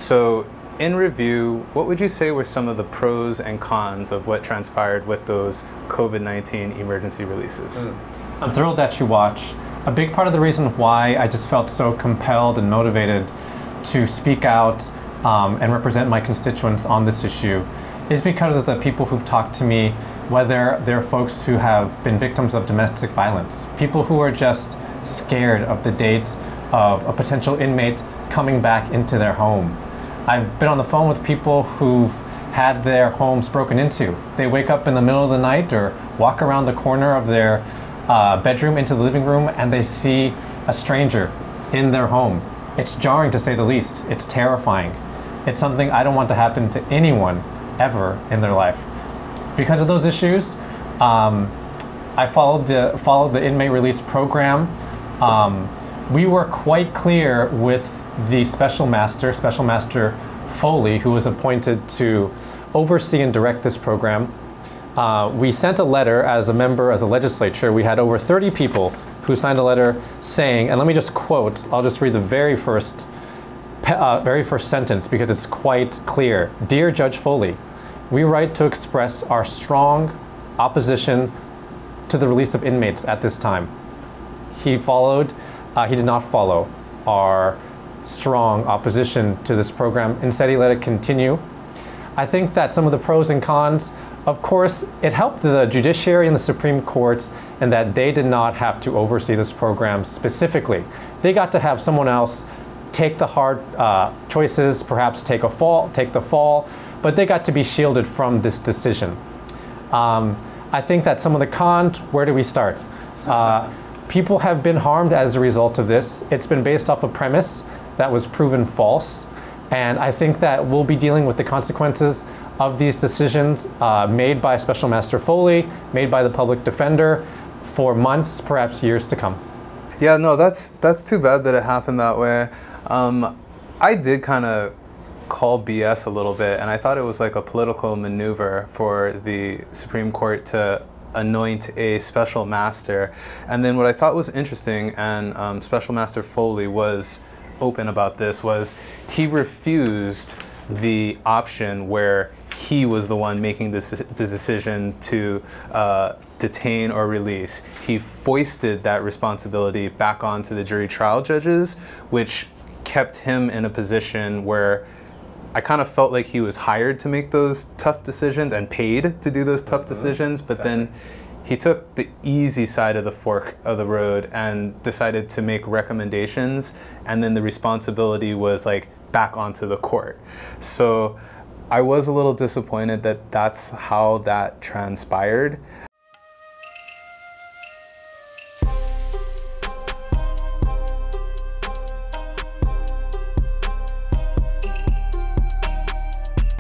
So in review, what would you say were some of the pros and cons of what transpired with those COVID-19 emergency releases? I'm thrilled that you watched. A big part of the reason why I just felt so compelled and motivated to speak out and represent my constituents on this issue is because of the people who've talked to me, whether they're folks who have been victims of domestic violence, people who are just scared of the date of a potential inmate coming back into their home. I've been on the phone with people who've had their homes broken into. They wake up in the middle of the night or walk around the corner of their bedroom into the living room and they see a stranger in their home. It's jarring to say the least. It's terrifying. It's something I don't want to happen to anyone ever in their life. Because of those issues, I followed the inmate release program. We were quite clear with the Special Master Foley, who was appointed to oversee and direct this program. We sent a letter as a legislature. We had over 30 people who signed a letter saying, and let me just quote, I'll just read the very first sentence because it's quite clear. Dear Judge Foley, we write to express our strong opposition to the release of inmates at this time. He did not follow our strong opposition to this program. Instead, he let it continue. I think that some of the pros and cons, of course, it helped the judiciary and the Supreme Court in that they did not have to oversee this program specifically. They got to have someone else take the hard choices, perhaps take the fall, but they got to be shielded from this decision. I think that some of the cons, where do we start? People have been harmed as a result of this. It's been based off a premise that was proven false. And I think that we'll be dealing with the consequences of these decisions made by Special Master Foley, made by the public defender for months, perhaps years to come. Yeah, no, that's too bad that it happened that way. I did kind of call BS a little bit, and I thought it was like a political maneuver for the Supreme Court to anoint a special master. And then what I thought was interesting, and Special Master Foley was open about this, was he refused the option where he was the one making this decision to detain or release. He foisted that responsibility back onto the jury trial judges, which kept him in a position where I kind of felt like he was hired to make those tough decisions and paid to do those tough decisions, but then he took the easy side of the fork of the road and decided to make recommendations, and then the responsibility was like back onto the court. So I was a little disappointed that that's how that transpired.